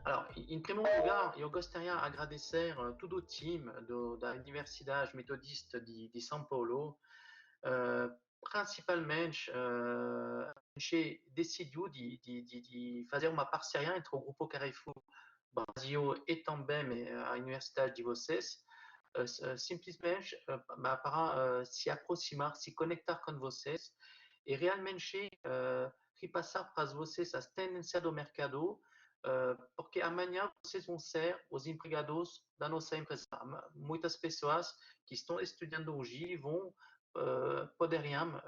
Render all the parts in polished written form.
Alors, em primeiro lugar, eu gostaria de agradecer todo o time da Universidade Metodista de São Paulo. Principalmente, a gente decidiu de fazer uma parceria entre o Grupo Carrefour Brasil e também a Universidade de vocês, simplesmente para se aproximar, se conectar com vocês e realmente repassar para vocês as tendências do mercado, porque amanhã vocês vão ser os empregados da nossa empresa. Muitas pessoas que estão estudando hoje vão poderiam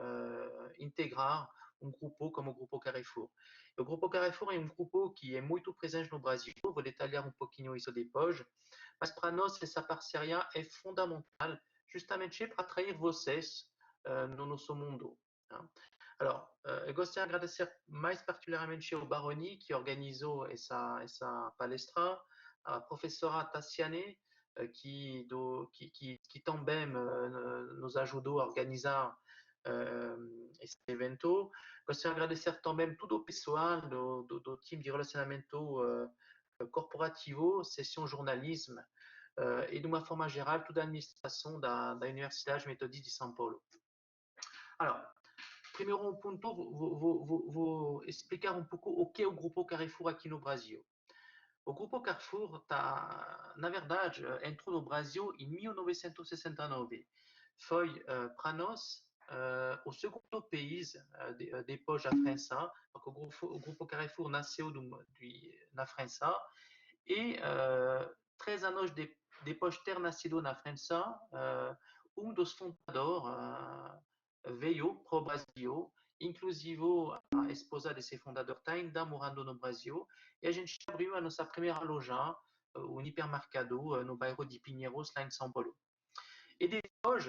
integrar um grupo como o Grupo Carrefour. O Grupo Carrefour é um grupo que é muito presente no Brasil, vou detalhar um pouquinho isso depois, mas para nós essa parceria é fundamental justamente para atrair vocês no nosso mundo. Né? Alors, eu gostaria de agradecer mais particularmente ao Baroni, que organizou essa palestra, a professora Tassiane, que também nos ajudou a organizar esse evento. Gostaria de agradecer também todo o pessoal do time de relacionamento corporativo, sessão jornalismo, e de uma forma geral toda a administração da Universidade Metodista de São Paulo. Alors, primeiro ponto, vou explicar um pouco o que é o Grupo Carrefour aqui no Brasil. O Grupo Carrefour, na verdade, entrou no Brasil em 1969. Foi, para nós, o segundo país, depois da França, porque o Grupo Carrefour nasceu na França, e 3 anos depois de ter nascido na França, um dos fundadores veio para o Brasil, inclusive a esposa desse fundador está ainda morando no Brasil, e a gente abriu a nossa primeira loja, um hipermercado, no bairro de Pinheiros, lá em São Paulo. E depois,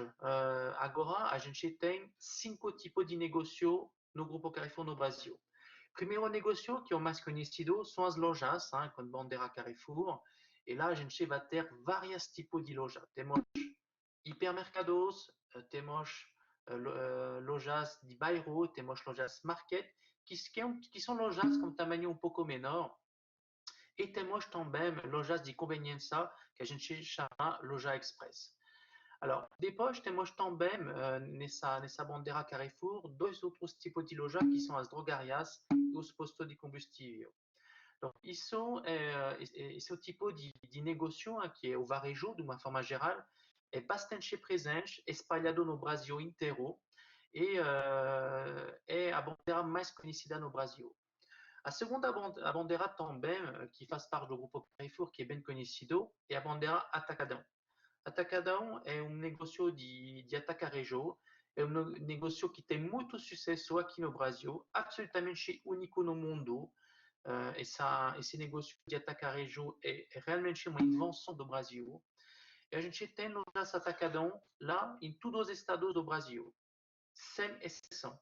agora, a gente tem 5 tipos de negócio no Grupo Carrefour no Brasil. Primeiro negócio, que é o mais conhecido, são as lojas, com bandeira Carrefour, e lá a gente vai ter vários tipos de lojas. Temos hipermercados, temos lojas de bairro, temos lojas market, que são lojas com tamanho um pouco menor, e temos também lojas de conveniência, que a gente chama loja express. Alors, depois temos também nessa bandeira Carrefour dois outros tipos de lojas que são as drogarias e os postos de combustível. Então, esse é o tipo de negócio que é o varejo, de uma forma geral, é bastante presente, espalhado no Brasil inteiro, e é a bandeira mais conhecida no Brasil. A segunda bandeira também, que faz parte do Grupo Carrefour, que é bem conhecido, é a bandeira Atacadão. Atacadão é um negócio de atacarejo, é um negócio que tem muito sucesso aqui no Brasil, absolutamente único no mundo. Esse negócio de atacarejo é realmente uma invenção do Brasil. E a gente tem lojas Atacadão lá em todos os estados do Brasil, sem exceção.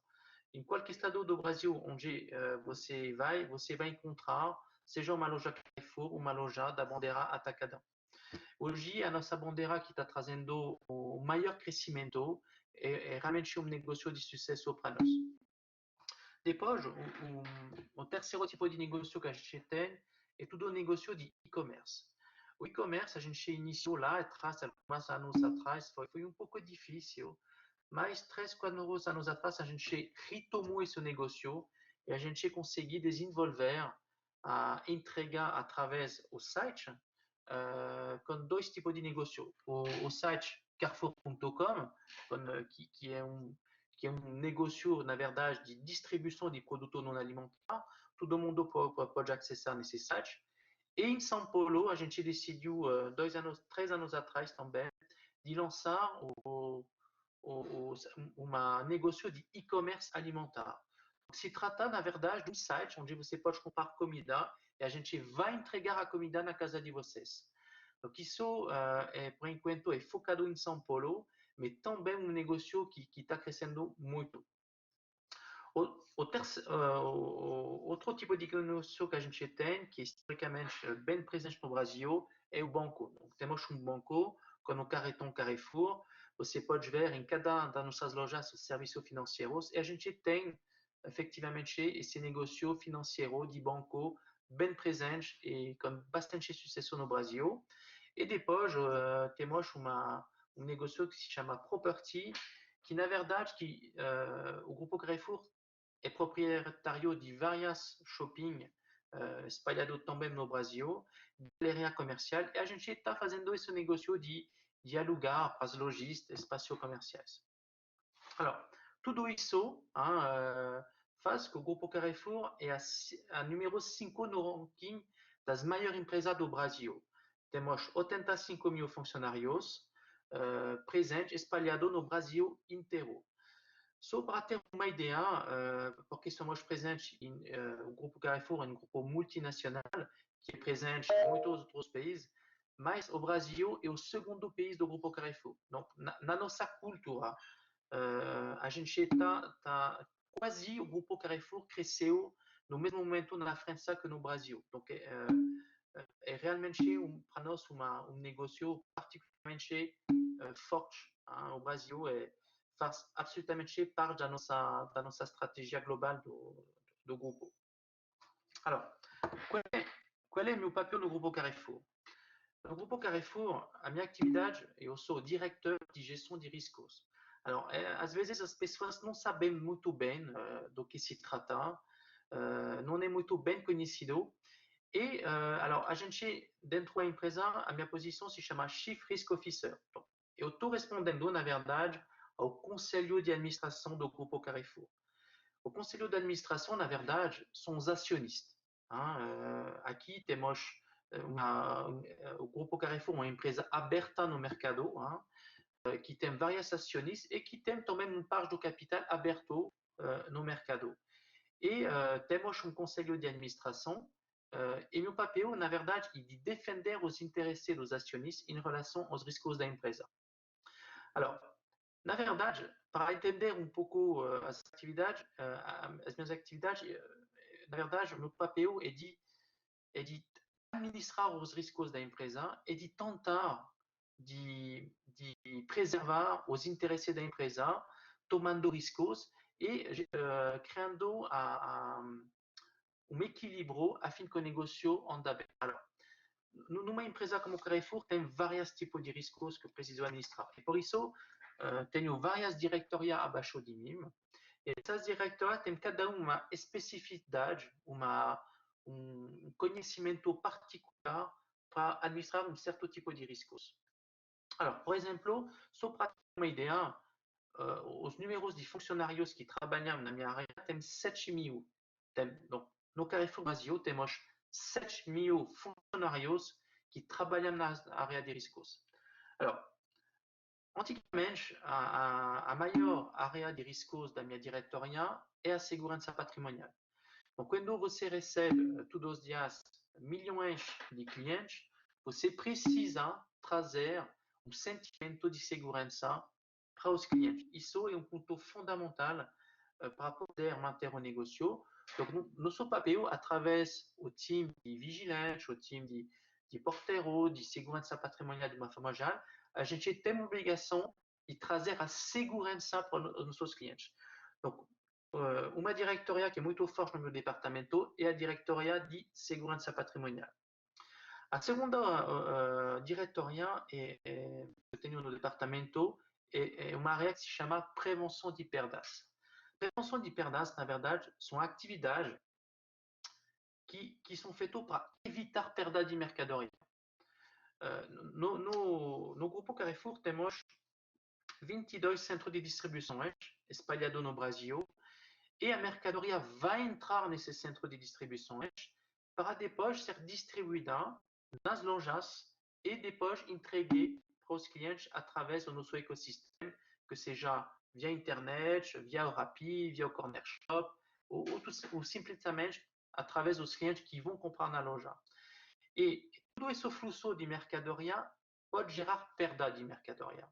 Em qualquer estado do Brasil onde você vai encontrar, seja uma loja Carrefour ou uma loja da bandeira Atacadão. Hoje, a nossa bandeira que está trazendo o maior crescimento é realmente um negócio de sucesso para nós. Depois, o terceiro tipo de negócio que a gente tem é todo o negócio de e-commerce. O e-commerce, a gente iniciou lá atrás, alguns anos atrás, foi um pouco difícil, mas 3, 4 anos atrás, a gente retomou esse negócio e a gente conseguiu desenvolver a entrega através do site com dois tipos de negócio. O site carrefour.com, que é um negócio, na verdade, de distribuição de produtos não alimentares. Todo mundo pode acessar nesse site. E em São Paulo, a gente decidiu, 3 anos atrás também, de lançar um negócio de e-commerce alimentar. Se trata, na verdade, de um site onde você pode comprar comida e a gente vai entregar a comida na casa de vocês. Então, isso, por enquanto, é focado em São Paulo, mas também um negócio que está crescendo muito. Outro tipo de negócio que a gente tem, que é historicamente bem presente no Brasil, é o banco. Então, temos um banco com o cartão Carrefour. Você pode ver em cada das nossas lojas os serviços financeiros e a gente tem efectivamente esse negócio financeiro de banco bem presentes e com bastante sucesso no Brasil. E depois temos um negócio que se chama Property, que na verdade o Grupo Carrefour é proprietário de várias shopping espalhado também no Brasil, galeria comercial, e a gente está fazendo esse negócio de alugar para as lojistas, espaços comerciais. Alors, tudo isso faz que o Grupo Carrefour é a número 5 no ranking das maiores empresas do Brasil. Temos 85 mil funcionários presentes, espalhados no Brasil inteiro. Só para ter uma ideia, porque somos presentes, o Grupo Carrefour é um grupo multinacional que é presente em muitos outros países, mas o Brasil é o segundo país do Grupo Carrefour. Então, na nossa cultura, a gente quase o Grupo Carrefour cresceu no mesmo momento na França que no Brasil. Então, é realmente para nós um negócio particularmente forte. O Brasil faz absolutamente parte da nossa estratégia global do grupo. Alors, qual é meu papel no Grupo Carrefour? No Grupo Carrefour, a minha atividade, eu sou diretor de gestão de riscos. Alors, às vezes as pessoas não sabem muito bem do que se trata, não é muito bem conhecido. E, alors, a gente, dentro da empresa, a minha posição se chama Chief Risk Officer. Então, eu estou respondendo, na verdade, ao conselho de administração do Grupo Carrefour. O conselho de administração, na verdade, são os acionistas. Aqui temos o Grupo Carrefour, uma empresa aberta no mercado, que tem vários acionistas e que tem também uma parte do capital aberto no mercado. E temos um conselho de administração e meu papel, na verdade, é de defender os interesses dos acionistas em relação aos riscos da empresa. Alors, na verdade, para entender um pouco as minhas atividades, na verdade, meu papel é de administrar os riscos da empresa e de tentar de preservar os interesses da empresa, tomando riscos e criando um equilíbrio a fim que o negócio ande bem. Alors, numa empresa como Carrefour, tem vários tipos de riscos que eu preciso administrar. E por isso, tenho várias diretorias abaixo de mim. E essas diretorias têm cada uma especificidade, um conhecimento particular para administrar um certo tipo de riscos. Alors, por exemplo, só para ter uma ideia, os números de funcionários que trabalham na minha área têm 7 mil. Donc, no Carrefour Brasil temos 7 mil funcionários que trabalham na área de riscos. Alors, antigamente, a maior área de riscos da minha diretoria é a segurança patrimonial. Então, quando você recebe todos os dias milhões de clientes, você precisa trazer um sentimento de segurança para os clientes. Isso é um ponto fundamental para poder manter o negócio. Então, nosso papel, através do time de vigilantes, o time de porteiro, de segurança patrimonial de uma forma geral, a gente tem uma obrigação de trazer a segurança para os nossos clientes. Então, uma diretoria que é muito forte no meu departamento é a diretoria de segurança patrimonial. A segunda diretoria que eu tenho no departamento é uma área que se chama prevenção de perdas. Prevenção de perdas, na verdade, são atividades que são feitas para evitar perda de mercadoria. No Grupo Carrefour temos 22 centros de distribuição espalhados no Brasil e a mercadoria vai entrar nesse centro de distribuição para depois ser distribuída nas lojas e depois entregue para os clientes através do nosso ecossistema, que seja via internet, via o Rappi, via o Corner Shop, ou simplesmente através dos clientes que vão comprar na loja. E todo esse fluxo de mercadoria pode gerar perda de mercadoria.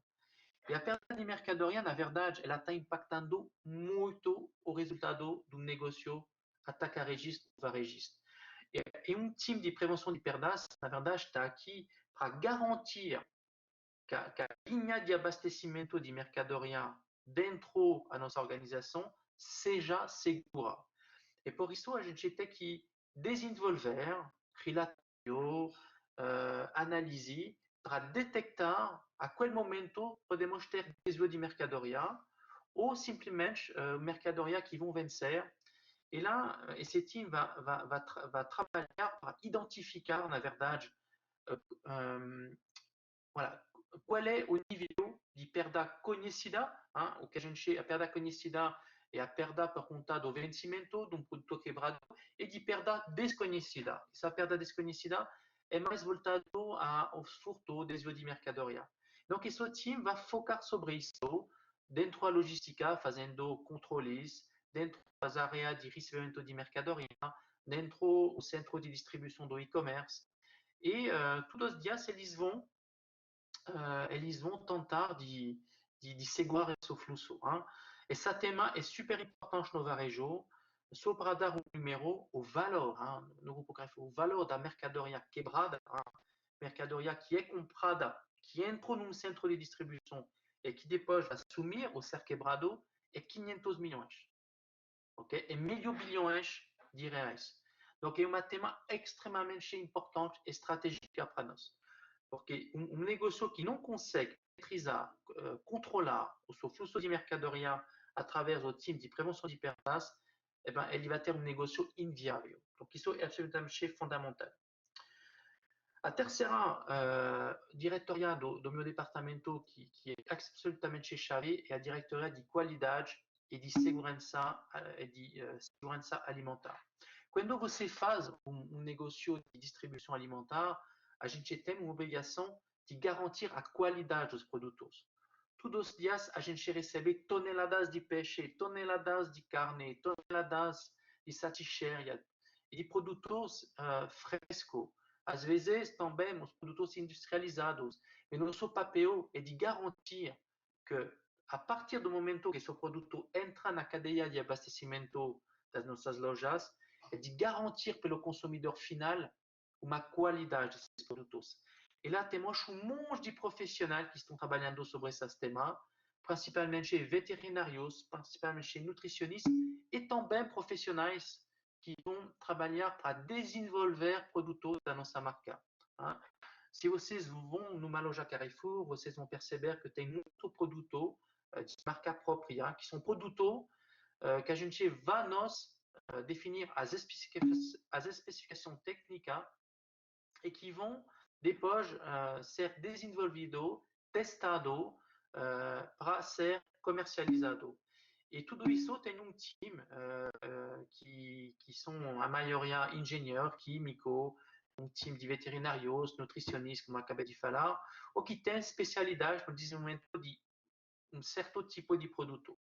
E a perda de mercadoria, na verdade, ela está impactando muito o resultado do negócio atacarejista ou varejista. E um time de prevenção de perdas, na verdade, está aqui para garantir que a linha de abastecimento de mercadoria dentro da nossa organização seja segura. E por isso a gente tem que desenvolver, relatório, análise, para detectar a quel momento podemos ter desvio de mercadoria ou simplesmente mercadoria qui vont vencer. Et là, esse time va trabalhar para identificar, na verdade, voilà, qual é o nível de perda conhecida, o que a gente, a perda conhecida é a perda por conta do vencimento de um produto quebrado e de perda desconhecida. Essa perda desconhecida é mais voltado ao furto, desvio de mercadoria. Donc, esse time vai focar sobre isso dentro da logística, fazendo controles, dentro das áreas de recebimento de mercadoria, dentro do centro de distribuição do e-commerce. E todos os dias eles vão tentar de segurar esse fluxo. Esse tema é super importante no varejo, só para dar um número, o valor, no grupo Carrefour, o valor da mercadoria quebrada, mercadoria que é comprada, que entrou num centro de distribuição e que depois vai sumir ou ser quebrado, é 500 milhões. Okay? É meio bilhões de reais. Donc, é um tema extremamente importante e estratégico para nós. Porque um negócio que não consegue maîtrisar, controlar o seu fluxo de mercadoria através do time de prevenção de perdas, eh ben, ele vai ter um negócio inviável. Donc, isso é absolutamente fundamental. A terceira diretoria do meu departamento, que é absolutamente chave, é a diretoria de qualidade e de segurança, segurança alimentar. Quando você faz um negócio de distribuição alimentar, a gente tem uma obrigação de garantir a qualidade dos produtos. Todos os dias a gente recebe toneladas de peixe, toneladas de carne, toneladas de salsicha e de produtos frescos. Às vezes também os produtos industrializados. E nosso papel é de garantir que, a partir do momento que esse produto entra na cadeia de abastecimento das nossas lojas, é de garantir pelo consumidor final uma qualidade desses produtos. E lá temos um monte de profissionais que estão trabalhando sobre esses temas, principalmente veterinários, principalmente nutricionistas e também profissionais que vão trabalhar para desenvolver produtos da nossa marca. Se vocês vão numa loja Carrefour, vocês vão perceber que tem muito produto de marca própria, que são produtos que a gente vai nós definir as especificações técnicas e que vão depois ser desenvolvidos, testados para ser comercializados. E tudo isso tem um time que são a maioria engenheiros químicos, um time de veterinários, nutricionistas, como acabei de falar, ou que tem especialidade no desenvolvimento de um certo tipo de produto.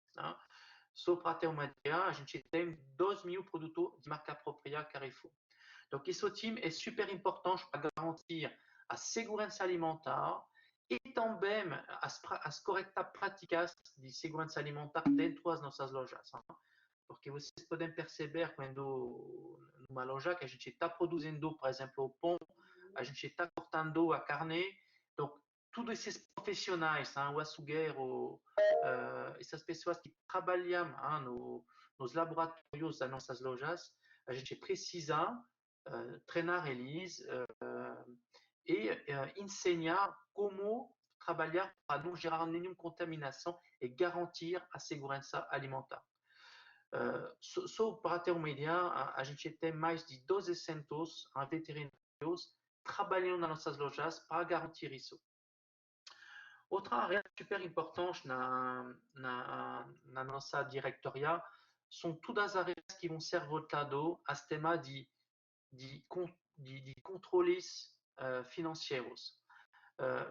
Só para ter uma ideia, a gente tem 2.000 produtos de marca própria Carrefour. Donc, esse time é super importante para garantir a segurança alimentar e também as corretas práticas de segurança alimentar dentro das nossas lojas. Porque vocês podem perceber quando numa loja que a gente está produzindo, por exemplo, o pão, a gente está cortando a carne, então todos esses profissionais, o açougueiro, essas pessoas que trabalham nos laboratórios das nossas lojas, a gente precisa treinar eles e ensinar como trabalhar para não gerar nenhuma contaminação e garantir a segurança alimentar. Só para ter uma ideia, a gente tem mais de 1.200 veterinários trabalhando nas nossas lojas para garantir isso. Outra área super importante na nossa diretoria são todas as áreas que vão ser voltadas a temas de controles financeiros.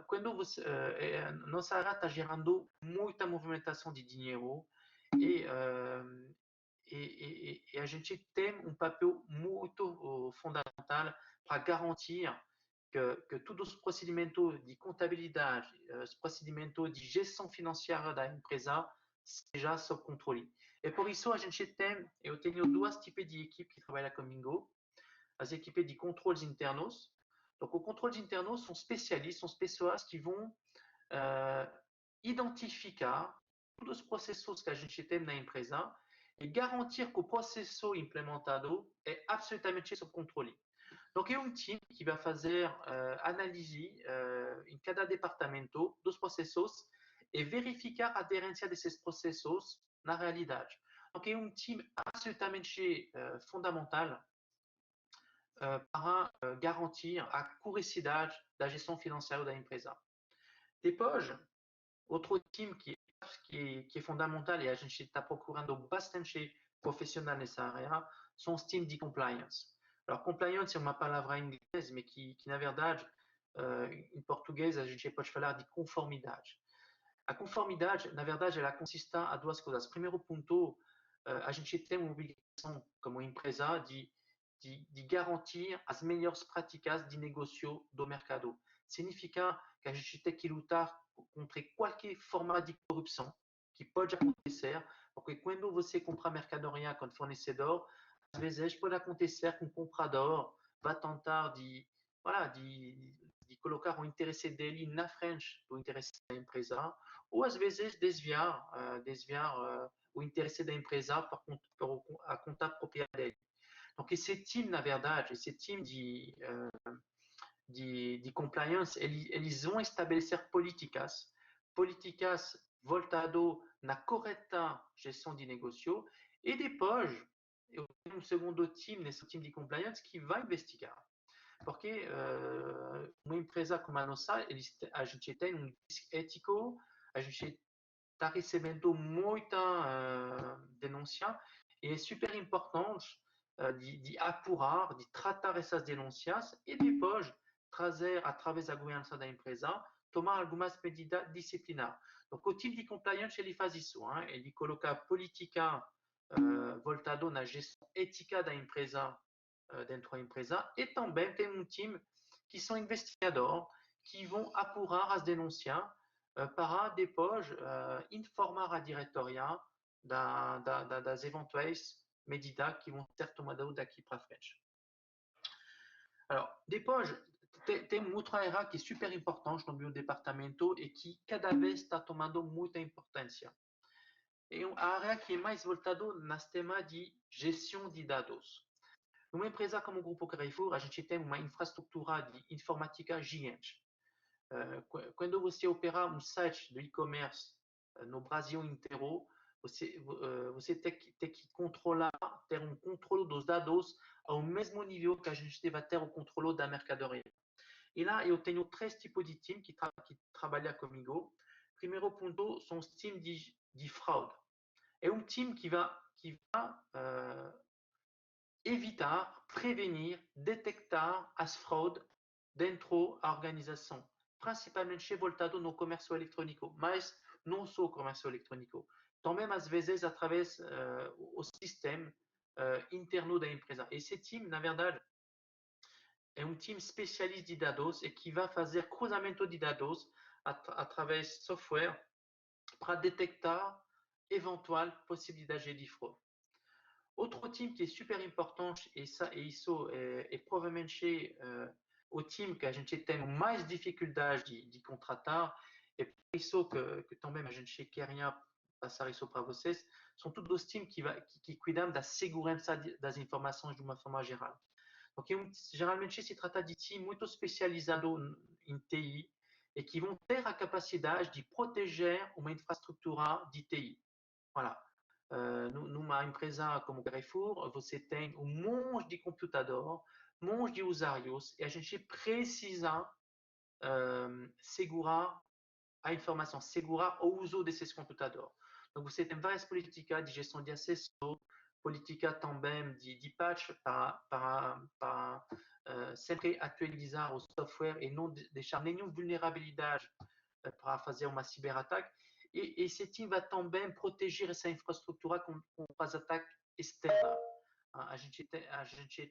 Quando nossa área está gerando muita movimentação de dinheiro e a gente tem um papel muito fundamental para garantir que todos os procedimentos de contabilidade, os procedimentos de gestão financeira da empresa sejam sob controle. E por isso eu tenho duas tipos de equipe que trabalham comigo, as equipes de controles internos. Donc, os controles internos são especialistas, são pessoas que vão identificar todos os processos que a gente tem na empresa e garantir que o processo implementado é absolutamente sob controle. Donc, é um time que vai fazer análise em cada departamento dos processos e verificar a aderência desses processos na realidade. Donc, é um time absolutamente fundamental para garantir a curiosidade da gestão financeira da empresa. Depois, outro time que é fundamental e a gente está procurando bastante profissional nessa área são os times de compliance. Alors, compliance é uma palavra em inglês, mas que na verdade, em português, a gente pode falar de conformidade. A conformidade, na verdade, ela consiste a duas coisas. Primeiro ponto, a gente tem uma obrigação como empresa de garantir as melhores práticas de negócio do mercado. Significa que a gente tem que lutar contra qualquer forma de corrupção que pode acontecer, porque quando você compra mercadoria com fornecedor, às vezes pode acontecer que um comprador vai tentar de colocar o interesse dele na frente do interesse da empresa, ou às vezes desviar o interesse da empresa para a conta própria dele. Donc, esse time, na verdade, esse time de compliance, eles vão estabelecer políticas voltado na correta gestão de negócio, e depois eu tenho um segundo time, nesse time de compliance, que vai investigar. Porque uma empresa como a nossa, a gente tem um risco ético, a gente está recebendo muita denúncia, e é super importante de apurar, de tratar essas denúncias e depois trazer, através da governança da empresa, tomar algumas medidas disciplinares. Donc, o time de compliance, ele faz isso, hein? Ele coloca a política voltada na gestão ética da empresa dentro da empresa, e também tem um time que são investigadores, que vão apurar as denúncias para depois informar a diretoria das eventuais medidas que vão ser tomadas daqui para frente. Alors, depois, tem uma outra área que é super importante no meu departamento e que cada vez está tomando muita importância. É a área que é mais voltada nas temas de gestão de dados. Numa empresa como o Grupo Carrefour, a gente tem uma infraestrutura de informática gigante. Quando você opera um site de e-commerce no Brasil inteiro, você tem que controlar, ter um controle dos dados ao mesmo nível que a gente vai ter o controle da mercadoria. E lá eu tenho três tipos de time que trabalham comigo. Primeiro ponto são os times de fraude. É um time que vai evitar, prevenir, detectar as fraudes dentro da organização, principalmente voltado no comércio eletrônico, mas não só o comércio eletrônico, também às vezes através do sistema interno da empresa. Esse time, na verdade, é um time especialista de dados e que vai fazer cruzamento de dados através de software para detectar eventual possibilidade de fraude. Outro time que é super importante, e isso é provavelmente o time que a gente tem mais dificuldade de contratar, e por isso que também a gente queria passar isso para vocês, são todos os times que cuidam da segurança das informações de uma forma geral. Porque geralmente se trata de times muito especializados em TI e que vão ter a capacidade de proteger uma infraestrutura de TI. Voilà. Numa empresa como Carrefour, você tem um monte de computador, um monte de usuários, e a gente precisa segurar a informação, segurar o uso desses computadores. Então, você tem várias políticas de gestão de acesso, política também de patch para sempre atualizar o software e não deixar nenhuma vulnerabilidade para fazer uma ciberataque. E esse time vai também proteger essa infraestrutura contra as ataques externas. A gente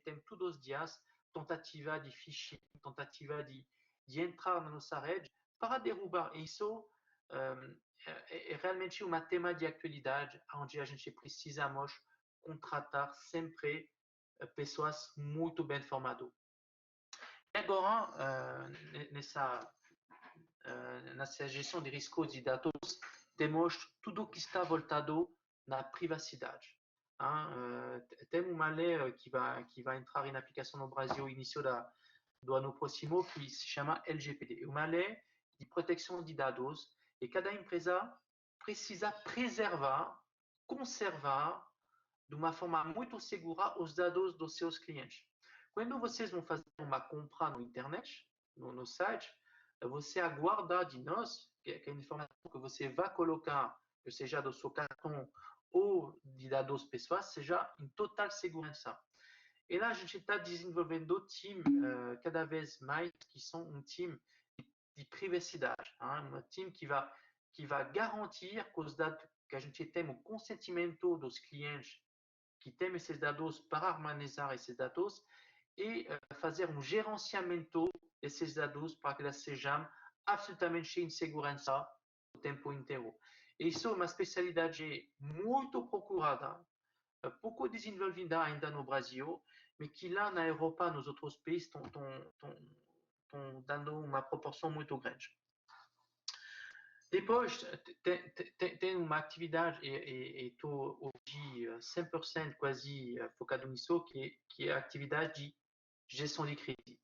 tem todos os dias tentativa de phishing, tentativa de entrar na nossa rede para derrubar. Isso é realmente um tema de atualidade, onde a gente precisamos contratar sempre pessoas muito bem formadas. E agora, nessa gestão de riscos de dados, temos tudo que está voltado na privacidade. Tem uma lei que vai entrar em aplicação no Brasil início do ano próximo, que se chama LGPD. Uma lei de proteção de dados e cada empresa precisa preservar, conservar de uma forma muito segura os dados dos seus clientes. Quando vocês vão fazer uma compra na internet, no site, você aguarda de nós que a informação que você vai colocar, seja do seu cartão ou de dados pessoais, seja em total segurança. E lá a gente está desenvolvendo time cada vez mais que são um time de privacidade, um time que vai garantir que os dados que a gente tem o consentimento dos clientes que tem esses dados para armazenar esses dados e fazer um gerenciamento desses dados para que eles sejam absolutamente em segurança o tempo inteiro. E isso é uma especialidade muito procurada, pouco desenvolvida ainda no Brasil, mas que lá na Europa, nos outros países, estão dando uma proporção muito grande. Depois, tem uma atividade, e estou hoje 100% quase focado nisso, que é a atividade de gestão de crise.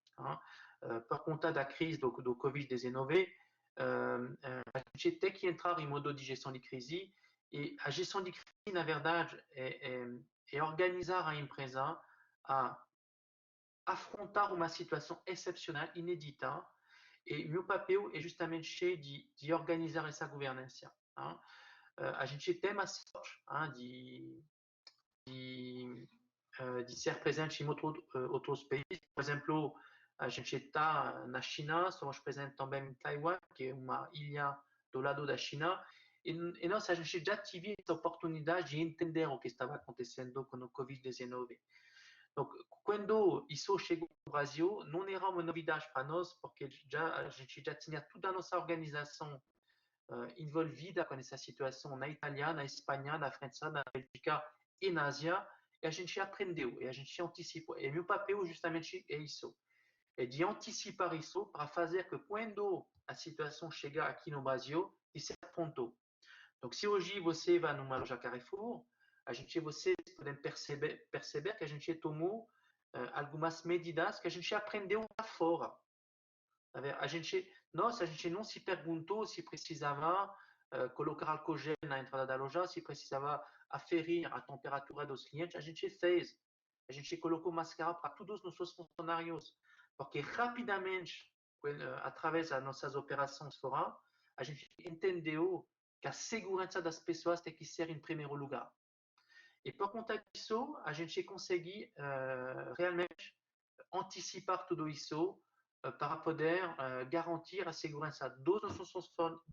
Por conta da crise do Covid-19, a gente tem que entrar em modo de gestão de crise, e a gestão de crise, na verdade, é organizar a empresa a afrontar uma situação excepcional, inédita, e meu papel é justamente de organizar essa governança. A gente tem a sorte de ser presente em outros países. Por exemplo, a gente está na China, somos presentes também em Taiwan, que é uma ilha do lado da China. E nós, a gente já teve essa oportunidade de entender o que estava acontecendo com o Covid-19. Donc, quando isso chegou no Brasil, não era uma novidade para nós, porque a gente já tinha toda a nossa organização envolvida com essa situação na Itália, na Espanha, na França, na Bélgica e na Ásia, e a gente aprendeu, e a gente antecipou. E meu papel justamente é isso, é de antecipar isso para fazer que quando a situação chegar aqui no Brasil, de ser pronto. Donc, se hoje você vai numa loja Carrefour, vocês podem perceber que a gente tomou algumas medidas que a gente aprendeu lá fora. A gente não se perguntou se precisava colocar álcool gel na entrada da loja, se precisava aferir a temperatura dos clientes, a gente fez. A gente colocou máscara para todos os nossos funcionários, porque rapidamente, através das nossas operações fora, a gente entendeu que a segurança das pessoas tem que ser em primeiro lugar. E por conta disso, a gente consegue realmente antecipar tudo isso para poder garantir a segurança dos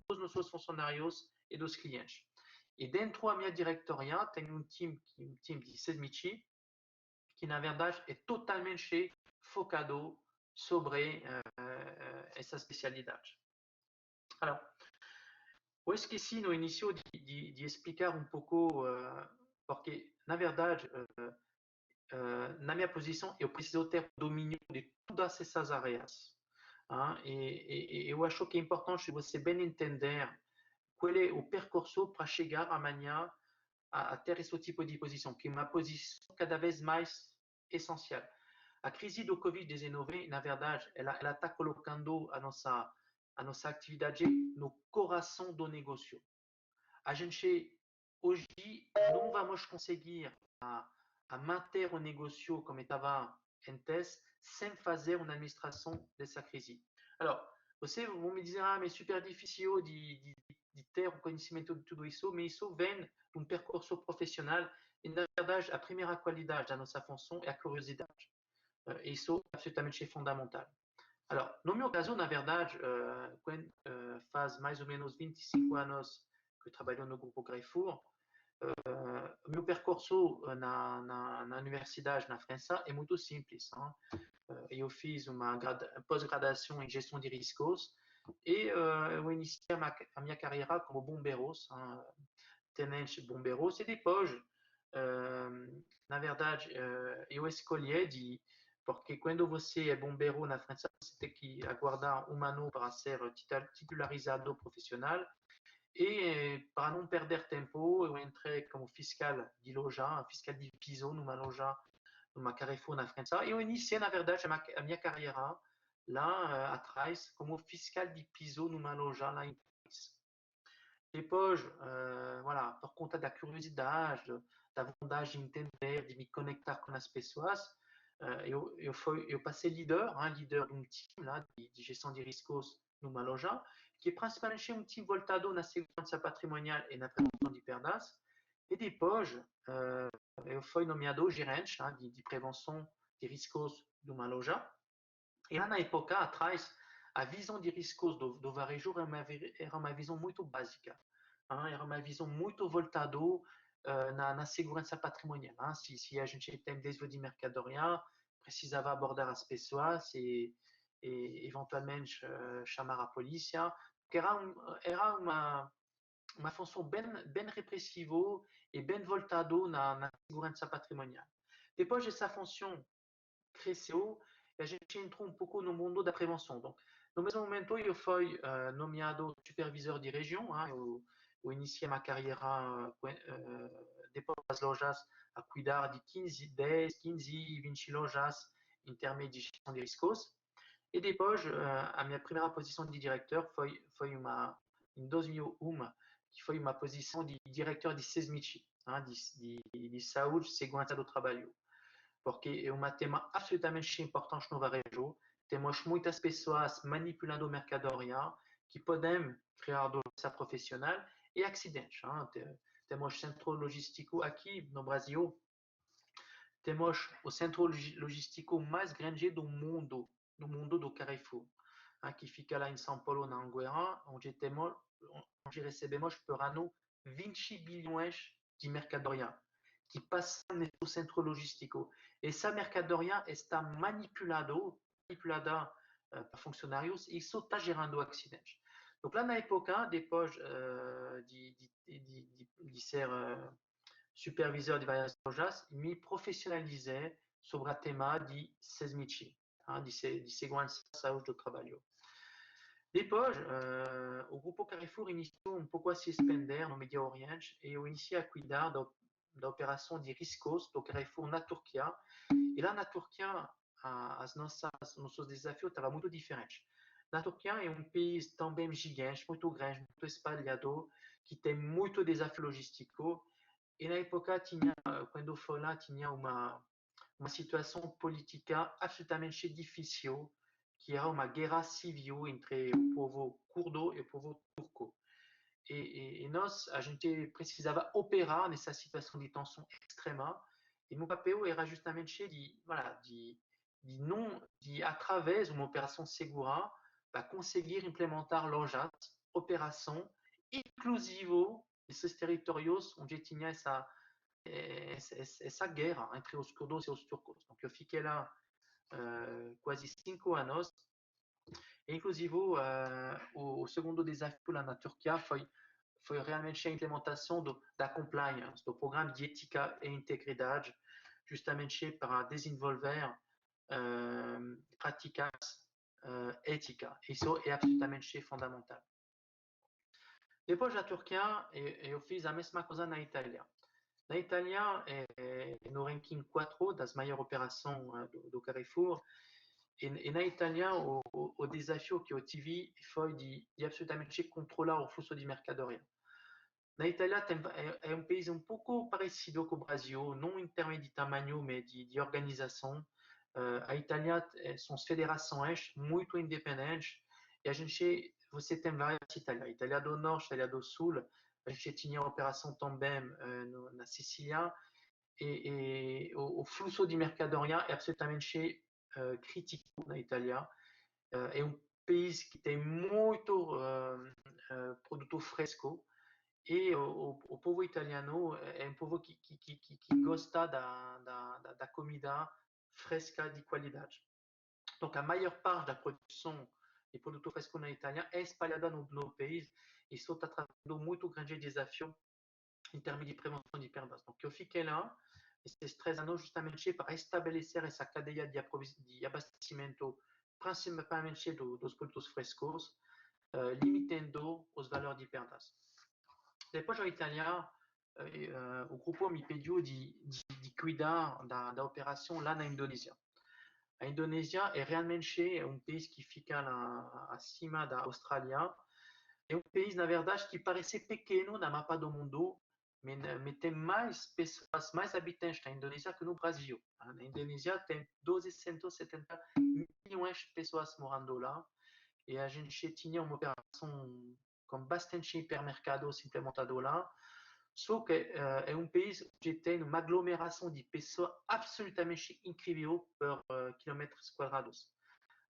nossos funcionários e dos clientes. E dentro da minha diretoria, tem um time de Sedmichi, que na verdade é totalmente focado sobre essa especialidade. Alors, eu esqueci no início de explicar um pouco, porque, na verdade, na minha posição, eu preciso ter domínio de todas essas áreas. E eu acho que é importante você bem entender qual é o percurso para chegar amanhã a ter esse tipo de posição, que é uma posição cada vez mais essencial. A crise do Covid-19, na verdade, ela está colocando a nossa atividade no coração do negócio. A gente, hoje, não vamos conseguir manter o negócio como estava antes, sem fazer uma administração dessa crise. Alors, vocês vão me dizer, mas é super difícil de ter o conhecimento de tudo isso, mas isso vem de um percurso profissional e, na verdade, a primeira qualidade da nossa função é a curiosidade. Isso é absolutamente fundamental. Alors, no meu caso, na verdade, faz mais ou menos 25 anos que eu trabalho no Grupo Carrefour. O meu percurso na universidade na França é muito simples. Eu fiz uma pós-graduação em gestão de riscos e eu iniciei a minha carreira como bombeiros, tenente bombeiros, e depois, na verdade, eu escolhi porque quando você é bombeiro na França, você tem que aguardar um ano para ser titularizado profissional. e para não perder tempo, eu entrei como fiscal de loja, fiscal de piso numa loja, numa Carrefour na França. E eu iniciei, na verdade, a minha carreira lá atrás como fiscal de piso numa loja lá em Paris. Depois, voilà, por conta da curiosidade, da vontade de entender, de me conectar com as pessoas, eu passei líder de um time lá de gestão de riscos numa loja, que é principalmente um time voltado na segurança patrimonial e na prevenção de perdas. E depois, eu fui nomeado gerente de prevenção de riscos de uma loja. E lá na época, atrás, a visão de riscos do varejo era uma visão muito básica. Era uma visão muito voltada na segurança patrimonial. Se a gente tem desvio de mercadoria, precisava abordar as pessoas e eventualmente chamar a polícia. Era uma função bem repressiva e bem voltada na segurança patrimonial. Depois dessa função cresceu e a gente entrou um pouco no mundo da prevenção. Donc, no mesmo momento, eu fui nomeado supervisor de região. Eu iniciei minha carreira depois das lojas a cuidar de 10, 15, 20 lojas em termos de gestão de riscos. E depois, a minha primeira posição de diretor foi em 2001, que foi uma posição de diretor de SESMIT, de saúde e segurança do trabalho, porque é um tema absolutamente importante no varejo. Temos muitas pessoas manipulando mercadoria que podem criar doença profissional e acidentes. Temos centro logístico aqui no Brasil, temos o centro logístico mais grande do mundo, no mundo do Carrefour, que fica lá em São Paulo, na Anguera, onde recebemos por ano 20 bilhões de mercadoria que passa no centro logístico. Essa mercadoria está manipulada por funcionários e isso está gerando acidentes. Donc lá na época, depois de ser supervisor de várias lojas, me profissionalizei sobre o tema de SESMIT, de segurança e saúde do trabalho. Depois, o grupo Carrefour iniciou um pouco a se expandir no Médio Oriente e eu iniciei a cuidar da operação de riscos do Carrefour na Turquia. E lá na Turquia, nossos desafios estavam muito diferentes. Na Turquia é um país também gigante, muito grande, muito espalhado, que tem muito desafio logístico. E na época, quando eu fui lá, tinha uma situação política absolutamente difícil, que era uma guerra civil entre o povo curdo e o povo turco. E nós, a gente precisava operar nessa situação de tensão extrema. E meu papel era justamente através de uma operação segura, conseguir implementar lojas, operação inclusive nesses territórios onde tinha essa guerra entre os curdos e os turcos. Donc, eu fiquei lá quase 5 anos. E, inclusive, o segundo desafio lá na Turquia foi realmente a implementação da compliance, do programa de ética e integridade, justamente para desenvolver práticas éticas. Isso é absolutamente fundamental. Depois da Turquia, eu fiz a mesma coisa na Itália. Na Itália, no ranking 4 das maiores operações do Carrefour, e na Itália, o desafio que eu tive foi de absolutamente controlar o fluxo de mercadoria. Na Itália é um país um pouco parecido com o Brasil, não em termos de tamanho, mas de organização. A Itália são as federações muito independentes e você tem várias Itálias. Itália do Norte, Itália do Sul. A gente tinha operação também na Sicília e o fluxo de mercadoria é absolutamente crítico na Itália. É um país que tem muito produto fresco e o povo italiano é um povo que gosta da comida fresca de qualidade. Donc, a maior parte da produção de produto fresco na Itália é espalhada no país e isso está trazendo muito grande desafio em termos de prevenção de perdas. Donc, eu fiquei lá esses 3 anos justamente para estabelecer essa cadeia de abastecimento, principalmente dos produtos frescos, limitando os valores de perdas. Depois a Itália, o grupo mi pediu de cuidar da operação lá na Indonésia. A Indonésia é realmente um país que fica acima da Austrália. É um país, na verdade, que parece pequeno na mapa do mundo, mas tem mais pessoas, mais habitantes na Indonésia que no Brasil. Na Indonésia tem 270 milhões de pessoas morando lá e a gente tinha uma operação com bastante hipermercados implementados lá. Só que é um país onde tem uma aglomeração de pessoas absolutamente incrível por quilômetros quadrados.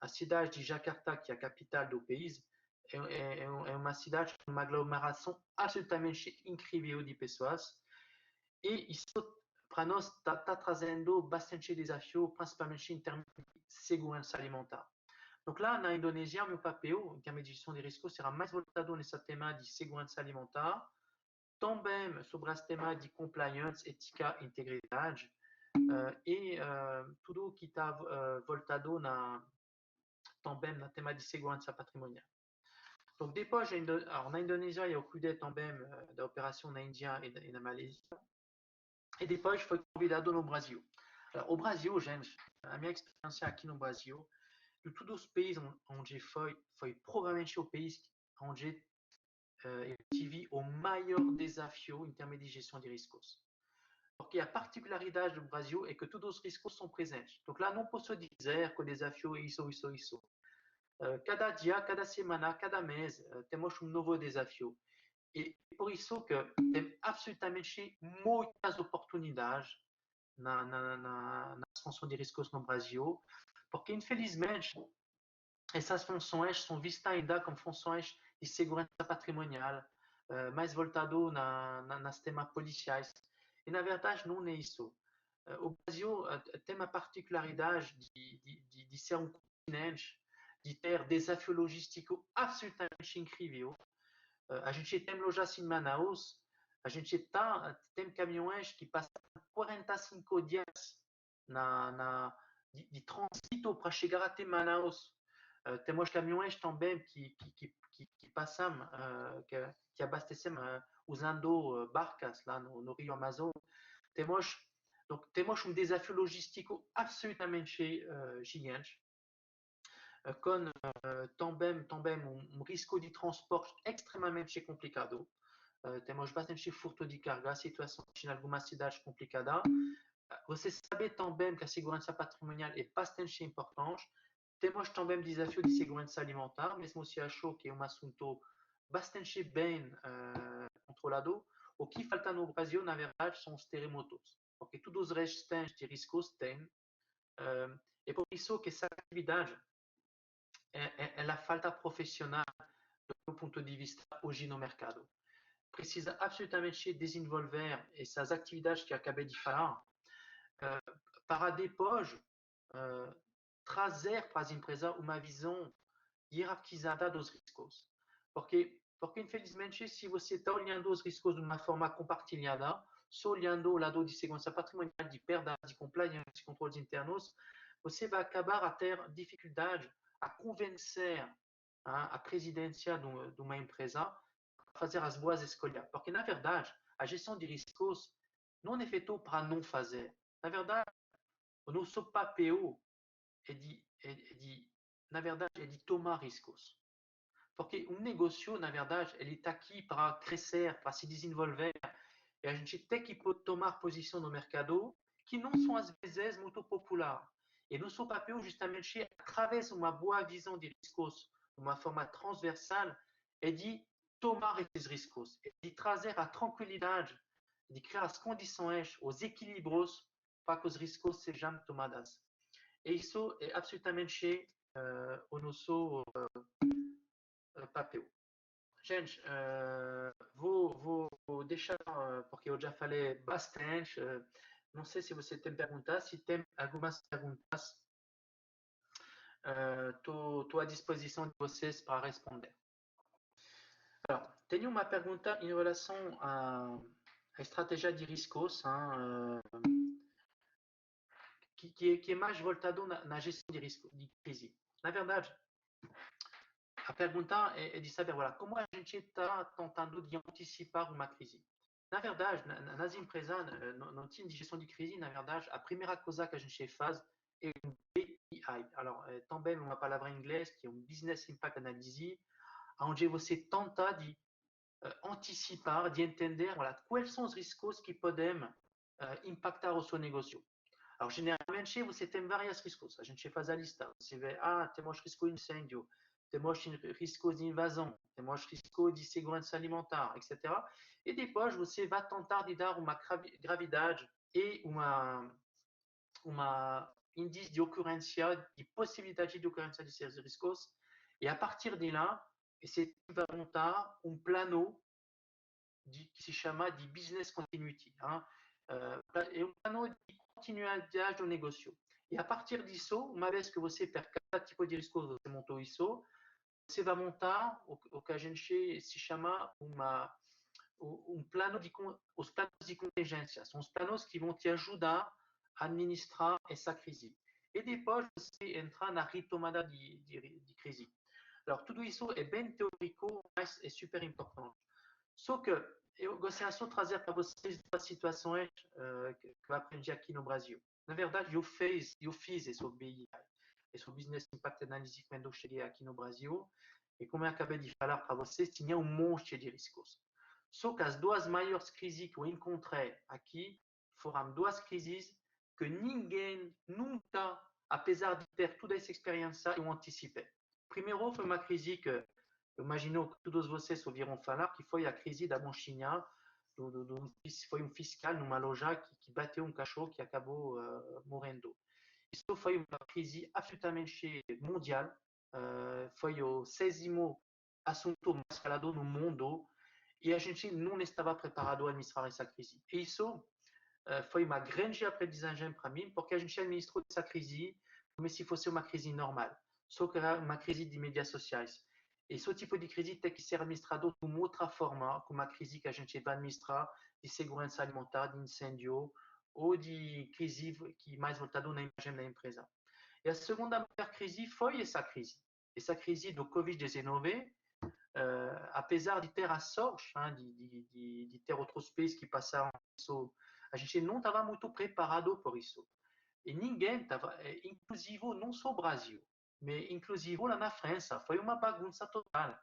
A cidade de Jakarta, que é a capital do país, é uma cidade com uma aglomeração absolutamente incrível de pessoas. E isso, para nós, está trazendo bastante desafio, principalmente em termos de segurança alimentar. Donc lá, na Indonésia, o meu papel, em termos de gestão de risco, será mais voltado nesse tema de segurança alimentar, também sobre esse tema de compliance, ética e integridade, e tudo que está voltado também no tema de segurança patrimonial. Donc depois, na Indonésia, eu cuidei também da operação na Índia e na Malásia, e depois fui convidado no Brasil. O Brasil, gente, a minha experiência aqui no Brasil, de todos os países onde foi provavelmente o país onde eu tive o maior desafio em termos de gestão de riscos. Porque a particularidade do Brasil é que todos os riscos são presentes. Donc lá não posso dizer que o desafio é isso. Cada dia, cada semana, cada mês, temos um novo desafio. E por isso que tem absolutamente muitas oportunidades na expansão de riscos no Brasil, porque infelizmente essas funções são vistas ainda como funções de segurança patrimonial, mais voltado nas temas policiais. E na verdade não é isso. O Brasil tem uma particularidade de ser um continente, de ter desafio logístico absolutamente incrível. A gente tem lojas em Manaus, a gente tem caminhões que passam 45 dias de trânsito para chegar até Manaus. Temos caminhões também que passam, que abastecem usando barcas lá no Rio Amazonas. Temos, temos um desafio logístico absolutamente gigante, com também risco de transporte extremamente complicado. Temos bastante furto de carga, situação em algumas cidades complicada. Você sabe também que a segurança patrimonial é bastante importante. Temos também desafio de segurança alimentar, mesmo se achou que é um assunto bastante bem controlado. O que falta no Brasil, na verdade, são os terremotos, porque todos os restos de riscos têm. É por isso que essa atividade ela falta profissional do meu ponto de vista hoje no mercado. Precisa absolutamente desenvolver essas atividades que acabei de falar para depois trazer para as empresas uma visão hierarquizada dos riscos. Porque infelizmente, se você está olhando os riscos de uma forma compartilhada, só olhando o lado de segurança patrimonial, de perda, de compliance, de controles internos, você vai acabar a ter dificuldade a convencer a presidência de uma empresa a fazer as boas escolhas. Porque, na verdade, a gestão de riscos não é feita para não fazer. Na verdade, o nosso papel na verdade, é de tomar riscos. Porque um negócio, na verdade, ele está aqui para crescer, para se desenvolver. E a gente tem que tomar posição no mercado que não são, às vezes, muito popular. E nosso papel, justamente, através de uma boa visão de riscos, de uma forma transversal, é de tomar esses riscos, é de trazer a tranquilidade, de criar as condições, os equilíbrios para que os riscos sejam tomados. E isso é absolutamente o nosso papel. Gente, vou deixar, porque eu já falei bastante. Não sei se você tem perguntas. Se tem algumas perguntas, estou à disposição de vocês para responder. Alors, tenho uma pergunta em relação à estratégia de riscos, que é mais voltado na gestão de risco, de crise. Na verdade, a pergunta é de saber, voilà, como a gente está tentando de antecipar uma crise. Na verdade, nas empresas, no time de gestão de crise, na verdade, a primeira coisa que a gente faz é um BII. Alors, também uma palavra em inglês que é um Business Impact Analysis, onde você tenta de antecipar, de entender, voilà, quais são os riscos que podem impactar o seu negócio. Alors, generalmente, você tem vários riscos. A gente faz a lista. Você vê, temos risco de incêndio, temos risco de invasão, temos risco de segurança alimentar, etc. E depois você vai tentar de dar uma gravidade e uma índice de ocorrência, de possibilidade de ocorrência desses riscos. E a partir de lá, você vai montar um plano que se chama de business continuity. É um plano de continuidade do negócio. E a partir disso, uma vez que você per cada tipo de risco você montou isso, você vai montar o que a gente se chama plano os planos de contingência. São os planos que vão te ajudar a administrar essa crise. E depois você entra na retomada de crise. Alors, tudo isso é bem teórico, mas é super importante. Só que eu gostaria só de trazer para vocês duas situações que eu aprendi aqui no Brasil. Na verdade, eu fiz esse BI, esse Business Impact Analysis quando eu cheguei aqui no Brasil. E como eu acabei de falar para vocês, tinha um monte de riscos. Só que as duas maiores crises que eu encontrei aqui foram duas crises que ninguém nunca, apesar de ter toda essa experiência, eu antecipei. Primeiro foi uma crise que eu imagino que todos vocês ouviram falar, que foi a crise da Monchinha, foi um fiscal numa loja que bateu um cachorro que acabou morrendo. Isso foi uma crise absolutamente mundial, foi o 60º assunto mais falado no mundo e a gente não estava preparado a administrar essa crise. E isso foi uma grande aprendizagem para mim, porque a gente administrou essa crise como se fosse uma crise normal, só que era uma crise de mídias sociais. E esse tipo de crise tem que ser administrado de uma outra forma, como a crise que a gente vai administrar de segurança alimentar, de incêndio ou de crise que mais voltada na imagem da empresa. E a segunda maior crise foi essa crise do Covid-19, apesar de ter a sorte de ter outros países que passaram isso, a gente não estava muito preparado por isso. E ninguém estava, inclusive não só o Brasil, mas inclusive lá na França, foi uma bagunça total.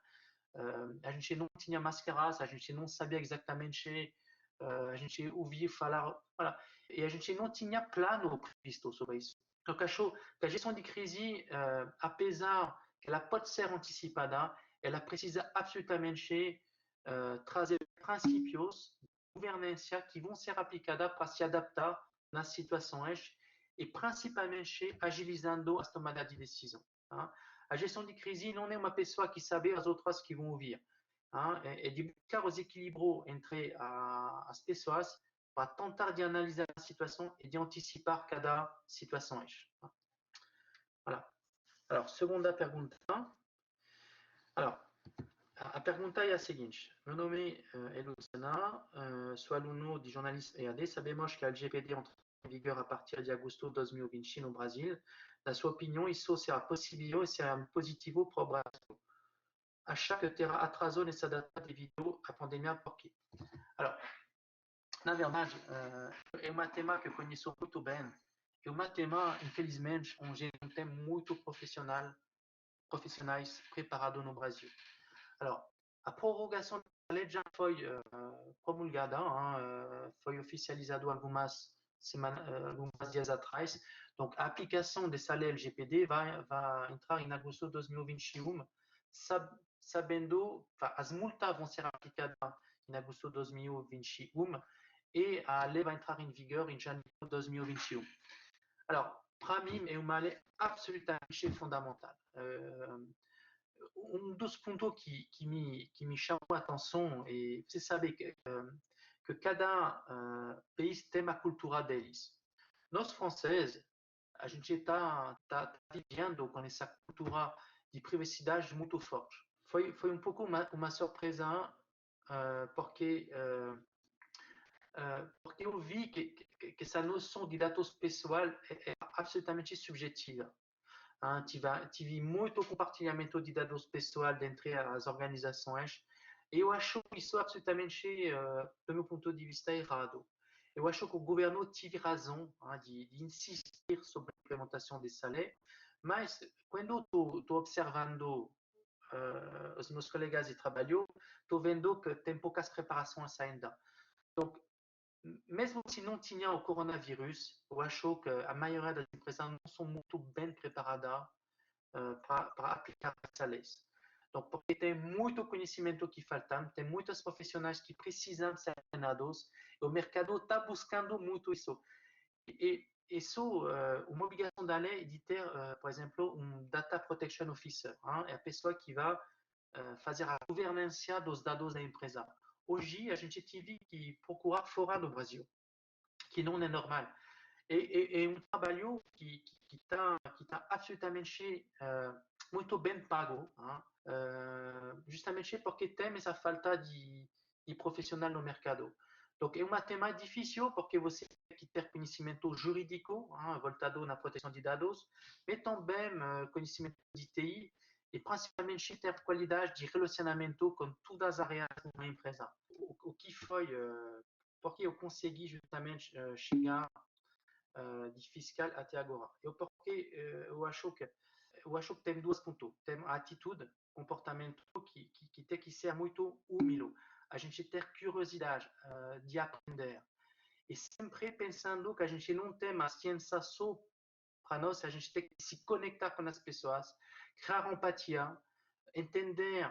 A gente não tinha máscaras, a gente não sabia exatamente, a gente ouvia falar, voilà, e a gente não tinha plano previsto sobre isso. Então, acho que a gestão de crise, apesar que ela pode ser antecipada, ela precisa absolutamente trazer princípios de governança que vão ser aplicados para se adaptar nas situações e principalmente agilizando as tomadas de decisão. A gestão de crise não é uma pessoa que sabe as outras que vão ouvir. É de buscar os equilíbrios entre as pessoas para tentar de analisar a situação e de antecipar cada situação. Voilà. Alors, segunda pergunta. Alors, a pergunta é a seguinte. Meu nome é Luciana, sou aluno de jornalismo EAD. Sabemos que a LGPD entra em vigor a partir de agosto de 2020 no Brasil. Na sua opinião, isso será possível e será positivo para o Brasil? Acha que terá atraso nessa data devido à pandemia? Por quê? Alors, na verdade, é um tema que eu conheço muito bem. É um tema, infelizmente, onde não tem muito profissionais preparados no Brasil. Alors, a prorrogação da lei já foi promulgada, foi oficializado algumas dias atrás. Donc, a aplicação dessa lei LGPD vai entrar em agosto de 2021, sabendo que as multas vão ser aplicadas em agosto de 2021 e a lei vai entrar em vigor em janeiro de 2021. Alors, para mim, é uma lei absolutamente fundamental. Um dos pontos que me chamou a atenção, e você sabe que cada país tem a cultura deles. Nós, franceses, a gente está vivendo com essa cultura de privacidade muito forte. Foi um pouco uma surpresa, porque eu vi que essa noção de dados pessoal é absolutamente subjetiva. tive muito compartilhamento de dados pessoal entre as organizações. Eu acho isso absolutamente, do meu ponto de vista, errado. Eu acho que o governo tive razão de insistir sobre a implementação dessa lei, mas quando estou observando os meus colegas de trabalho, estou vendo que tem poucas preparações ainda. Então, mesmo se não tinha o coronavírus, eu acho que a maioria das empresas não são muito bem preparadas para aplicar essa lei. Então, porque tem muito conhecimento que falta, tem muitos profissionais que precisam ser treinados, e o mercado está buscando muito isso. E isso, uma obrigação da lei é de ter, por exemplo, um Data Protection Officer, é a pessoa que vai fazer a governança dos dados da empresa. Hoje, a gente teve que procurar fora do Brasil, que não é normal. É um trabalho que está absolutamente muito bem pago, justamente porque tem essa falta de profissional no mercado. Então, é um tema difícil porque você tem que ter conhecimento jurídico, voltado na proteção de dados, mas também conhecimento de TI e principalmente ter qualidade de relacionamento com todas as áreas de uma empresa. O que foi, porque eu consegui justamente chegar de fiscal até agora. Porque eu acho que tem dois pontos. Tem a atitude, comportamento que tem que ser muito humilde. A gente ter curiosidade de aprender. E sempre pensando que a gente não tem a ciência só para nós, a gente tem que se conectar com as pessoas, criar empatia, entender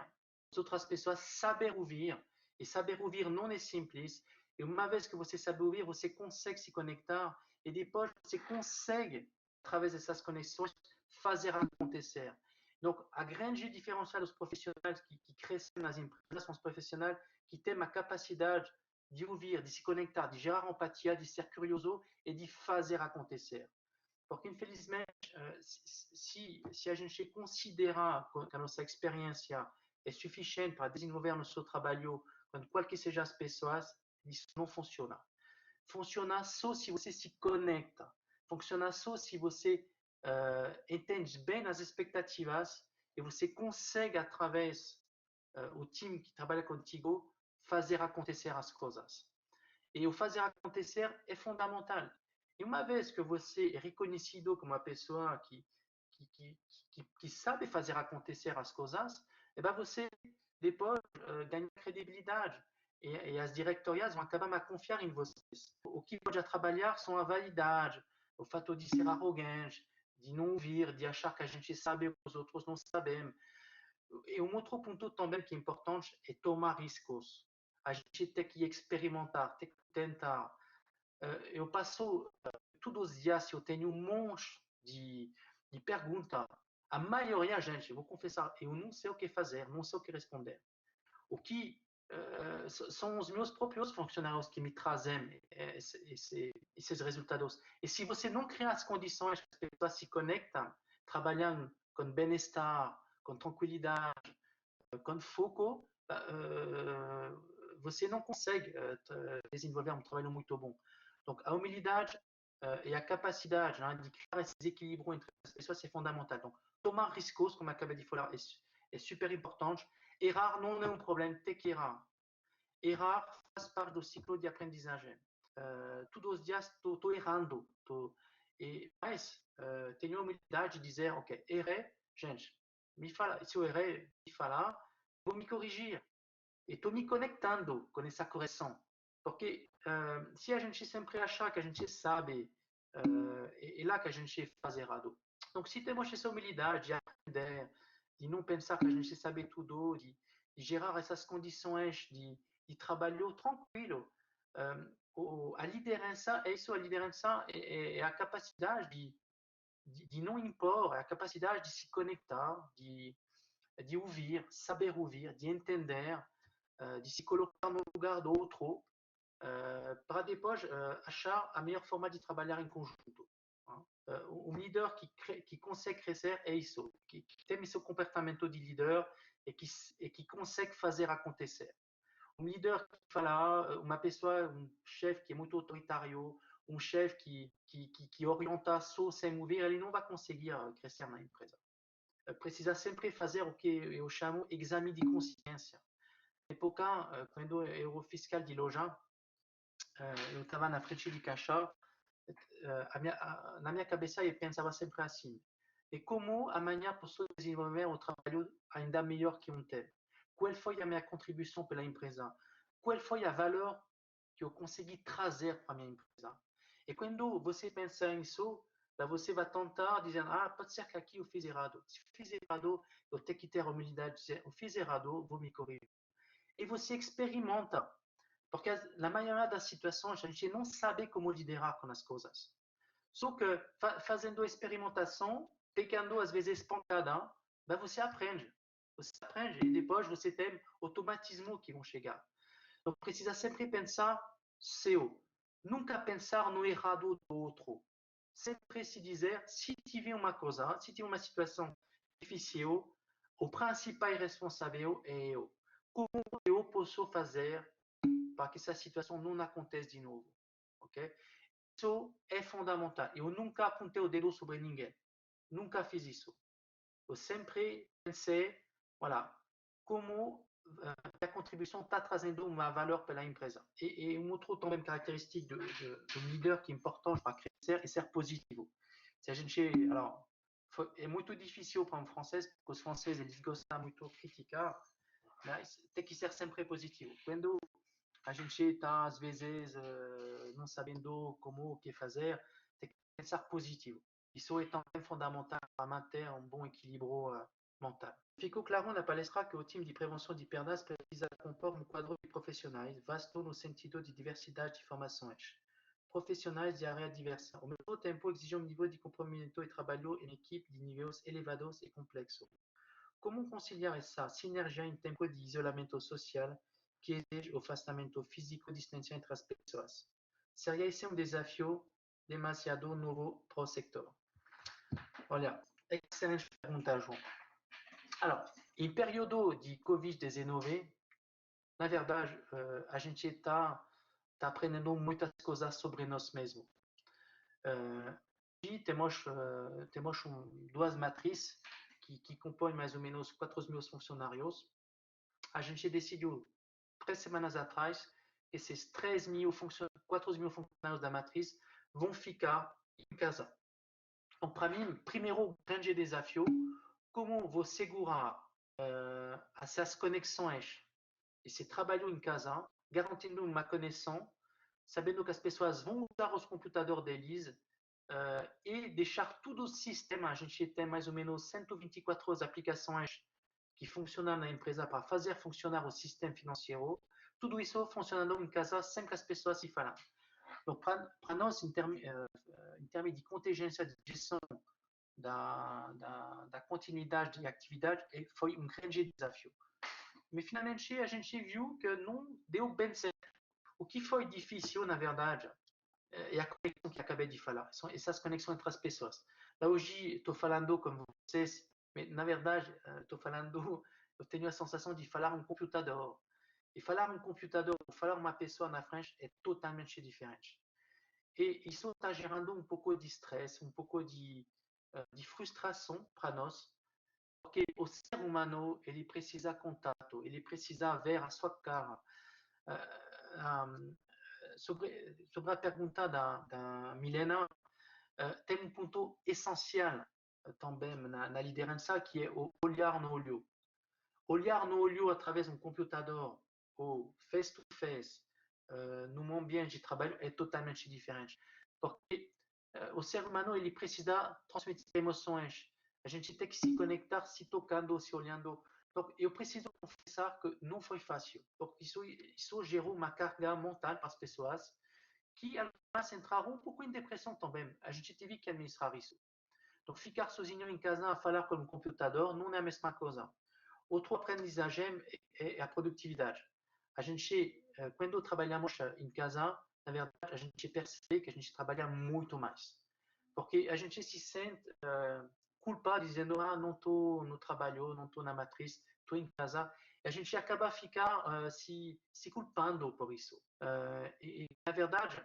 as outras pessoas, saber ouvir. E saber ouvir não é simples. E uma vez que você sabe ouvir, você consegue se conectar e depois você consegue, através dessas conexões, fazer acontecer. Donc, a grande diferença dos profissionais que crescem nas empresas são os profissionais que têm a capacidade de ouvir, de se conectar, de gerar empatia, de ser curioso e de fazer acontecer. Porque, infelizmente, se a gente considerar que a nossa experiência é suficiente para desenvolver nosso trabalho com qualquer seja as pessoas, isso não funciona. Funciona só se você se conecta. Funciona só se você entende bem as expectativas e você consegue, através do time que trabalha contigo, fazer acontecer as coisas. E o fazer acontecer é fundamental. E uma vez que você é reconhecido como uma pessoa que sabe fazer acontecer as coisas, você depois ganha credibilidade. E as diretorias vão acabar a confiar em vocês. O que pode trabalhar são a vaidade, o fato de ser arrogante, de não ouvir, de achar que a gente sabe o que os outros não sabem. E um outro ponto também que é importante é tomar riscos. A gente tem que experimentar, tem que tentar. Eu passo todos os dias, eu tenho um monte de perguntas. A maioria, gente, vou confessar, eu não sei o que fazer, não sei o que responder. O que são os meus próprios funcionários que me trazem esses resultados. E se você não criar as condições que as pessoas se conectam, trabalhando com bem-estar, com tranquilidade, com foco, você não consegue desenvolver um trabalho muito bom. Donc, a humildade e a capacidade de criar esses equilíbrios entre as pessoas é fundamental. Donc, tomar riscos, como acabei de falar, é super importante. Errar não é um problema, tem que errar. Errar faz parte do ciclo de aprendizagem. Todos os dias estou errando. Mas tenho a humildade de dizer, ok, errei, gente, me fala, se eu errei, me falar, vou me corrigir. E estou me conectando com essa correção. Porque se a gente sempre achar que a gente sabe, é lá que a gente faz errado. Então, se temos essa humildade de aprender, de não pensar que a gente sabe tudo, de gerar essas condições de trabalho tranquilo, a liderança é isso, a liderança é a capacidade de não impor, é a capacidade de se conectar, de ouvir, saber ouvir, de entender, de se colocar no lugar do outro, para depois achar a melhor forma de trabalhar em conjunto. Um líder que consegue crescer é isso, que tem esse comportamento de líder e que consegue fazer acontecer. um líder que fala, uma pessoa, um chefe que é muito autoritário, um chefe que orienta só sem mover, ele não vai conseguir crescer na empresa. Precisa sempre fazer o que eu chamo exame de consciência. Na época, quando eu era fiscal de loja, eu estava na frente de caixa, na minha cabeça eu pensava sempre assim, e como amanhã posso desenvolver o trabalho ainda melhor que ontem? Qual foi a minha contribuição pela empresa? Qual foi a valor que eu consegui trazer para a minha empresa? E quando você pensa nisso, você vai tentar dizer, pode ser que aqui eu fiz errado. Se eu fiz errado, eu tenho que ter a humildade de dizer, eu fiz errado, vou me corrigir. E você experimenta, porque na maioria das situações a gente não sabe como liderar com as coisas. Só que fazendo experimentação, pecando às vezes pancada, você aprende. Você aprende e depois você tem automatismos que vão chegar. Então precisa sempre pensar seu. Nunca pensar no errado do outro. Sempre se dizer, se tiver uma coisa, se tiver uma situação difícil, o principal responsável é eu. Como eu posso fazer para que essa situação não aconteça de novo? Ok? Isso é fundamental. Eu nunca apontei o dedo sobre ninguém. Nunca fiz isso. Eu sempre pensei, voilà, como a contribuição está trazendo uma valor para a empresa. E uma outra também característica do líder que é importante para crescer é ser positivo. Se a gente, alors, é muito difícil para um francês, porque os franceses eles gostam muito de criticar, mas tem que ser sempre positivo. Quando a gente está, às vezes, não sabendo como, o que fazer, tem que pensar positivo. Isso é também fundamental para manter um bom equilíbrio mental. Ficou claro na palestra que o time de prevenção de perdas precisa compor um quadro de profissionais vasto no sentido de diversidade de formações. Profissionais de áreas diversas. Ao mesmo tempo, exige um nível de comprometimento e trabalho em equipe de níveis elevados e complexos. Como conciliar essa sinergia em tempo de isolamento social que exige o afastamento físico e distância entre as pessoas? Seria esse um desafio demasiado novo para o sector? Olha, excelente pergunta, João. Alors, em período de Covid-19, na verdade, a gente está aprendendo muitas coisas sobre nós mesmos. Aqui temos duas matrizes que compõem mais ou menos 4.000 funcionários. A gente decidiu 3 semanas atrás que esses 4.000 funcionários da matriz vão ficar em casa. Então, para mim, primeiro grande desafio, como vou segurar essas conexões, esse trabalho em casa, garantindo uma conexão, sabendo que as pessoas vão usar os computadores deles e deixar todo o sistema. A gente tem mais ou menos 124 aplicações que funcionam na empresa para fazer funcionar o sistema financeiro. Tudo isso funcionando em casa sem que as pessoas se falem. Então, para nós, em termos de contingência de gestão da continuidade de atividade, foi um grande desafio. Mas, finalmente, a gente viu que não deu bem certo. O que foi difícil, na verdade, é a conexão que acabei de falar. São essas conexões entre as pessoas. Lá hoje, estou falando com vocês, mas, na verdade, estou falando, eu tenho a sensação de falar um computador. E falar um computador ou falar uma pessoa na frente é totalmente diferente. E isso está gerando um pouco de estresse, um pouco de frustração para nós, porque o ser humano ele precisa de contato, ele precisa ver a sua cara. Sobre a pergunta da Milena, tem um ponto essencial também na liderança que é o olhar no olho. Olhar no olho através de um computador ou face to face num ambiente de trabalho é totalmente diferente. Porque o ser humano ele precisa transmitir emoções. A gente tem que se conectar se tocando, se olhando. Então, eu preciso confessar que não foi fácil, porque isso gerou uma carga mental para as pessoas que algumas entraram um pouco em depressão também. A gente teve que administrar isso. Então, ficar sozinho em casa a falar com um computador não é a mesma coisa. Outro aprendizagem é a produtividade. A gente, quando trabalhamos em casa, na verdade, a gente percebe que a gente trabalha muito mais. Porque a gente se sente culpado dizendo, não estou no trabalho, não estou na matriz, estou em casa. E a gente acaba a ficar se culpando por isso. Na verdade,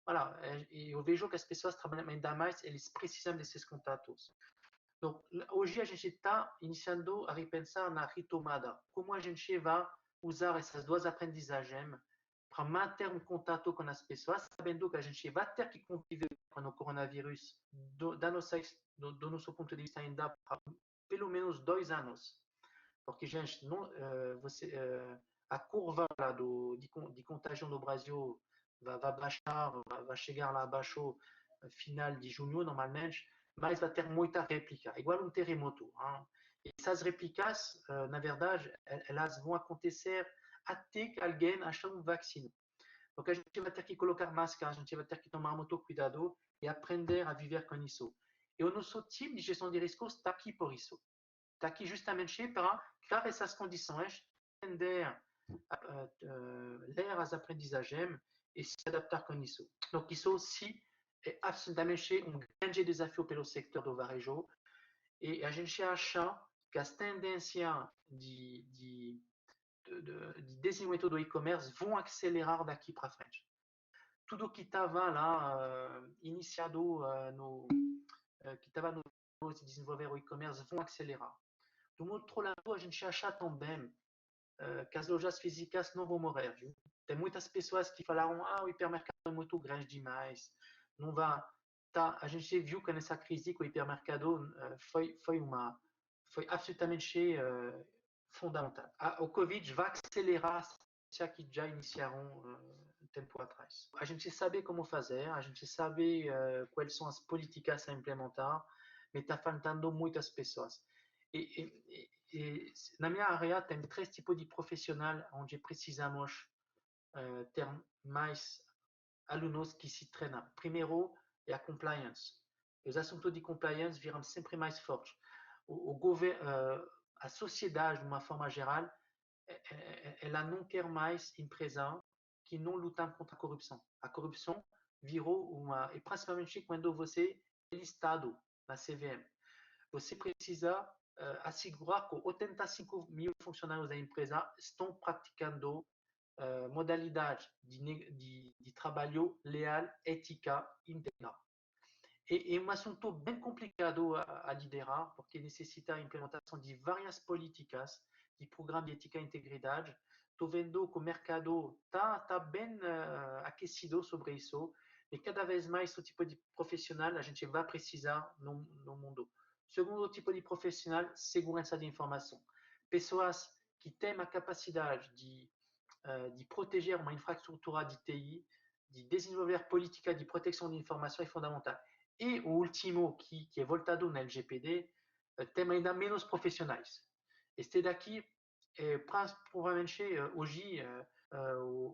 voilà, eu vejo que as pessoas trabalham ainda mais, eles precisam desses contatos. Então, hoje a gente está iniciando a repensar na retomada. Como a gente vai usar essas duas aprendizagens para manter um contato com as pessoas, sabendo que a gente vai ter que conviver com o coronavírus do nosso ponto de vista ainda por pelo menos 2 anos. Porque, gente, não, a curva lá de contágio no Brasil vai baixar, vai chegar lá abaixo final de junho, normalmente, mas vai ter muita réplica, igual um terremoto. Hein? E essas réplicas, na verdade, elas vão acontecer até que alguém ache um vacina. Donc a gente vai ter que colocar máscara, a gente vai ter que tomar muito cuidado e aprender a viver com isso. E o nosso time de gestão de riscos está aqui por isso. Está aqui justamente para criar essas condições, entender, ler as aprendizagens e se adaptar com isso. Donc isso aussi é absolutamente um grande desafio pelo sector do varejo e a gente acha que as tendências de desenvolvimento do e-commerce vão acelerar daqui para frente. Tudo que estava lá iniciado que estava no de desenvolver o e-commerce vão acelerar. Do outro lado, a gente acha também que as lojas físicas não vão morrer. Viu? Tem muitas pessoas que falaram o hipermercado é muito grande demais, não vai. Tá, a gente viu que nessa crise que o hipermercado foi absolutamente fundamental. O Covid vai acelerar as que já iniciaram tempo atrás. A gente sabe como fazer, a gente sabe quais são as políticas a implementar, mas está faltando muitas pessoas. Na minha área tem 3 tipos de profissionais onde precisamos ter mais alunos que se treinam. Primeiro é a compliance. Os assuntos de compliance viram sempre mais fortes. A sociedade, de uma forma geral, ela não quer mais empresa que não lutam contra a corrupção. A corrupção virou e principalmente quando você é listado na CVM. Você precisa assegurar que 85 mil funcionários da empresa estão praticando modalidade de trabalho leal, ética, íntegra. É um assunto bem complicado a liderar, porque necessita a implementação de várias políticas, de programas de ética e integridade. Estou vendo que o mercado está bem aquecido sobre isso, e cada vez mais esse tipo de profissional a gente vai precisar no mundo. Segundo tipo de profissional, segurança de informação. Pessoas que têm a capacidade de proteger uma infraestrutura de TI, de desenvolver política de proteção de informação é fundamental. E o último, que é voltado na LGPD, tem ainda menos profissionais. Este daqui, provavelmente, hoje,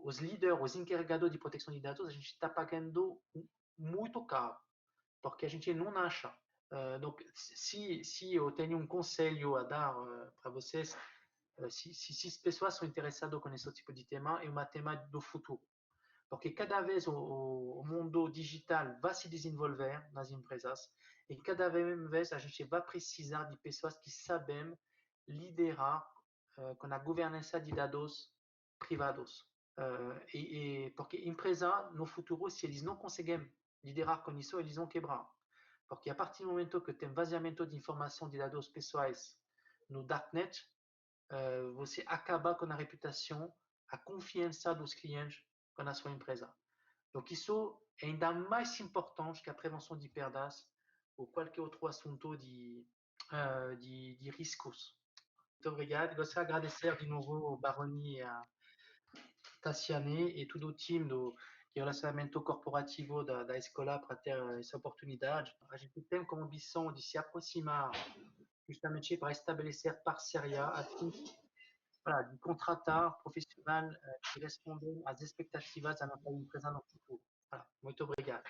os líderes, os encarregados de proteção de dados, a gente está pagando muito caro, porque a gente não acha. Donc, se eu tenho um conselho a dar para vocês, se as pessoas são interessadas com esse tipo de tema, é um tema do futuro. Porque cada vez o mundo digital vai se desenvolver nas empresas e cada vez a gente vai precisar de pessoas que sabem liderar com a governança de dados privados. Porque empresa, no futuro, se eles não conseguem liderar com isso, eles vão quebrar. Porque a partir do momento que tem vazamento de informação de dados pessoais no darknet, você acaba com a reputação, a confiança dos clientes com a sua empresa. Donc isso é ainda mais importante que a prevenção de perdas ou qualquer outro assunto de riscos. Muito obrigado. Gostaria de agradecer de novo ao Baroni e a Tassiane e todo o time de relacionamento corporativo da escola para ter essa oportunidade. A gente tem como ambição de se aproximar justamente para estabelecer parceria a fim de contratar profissionais que respondem às expectativas da nossa empresa no futuro. Muito obrigado.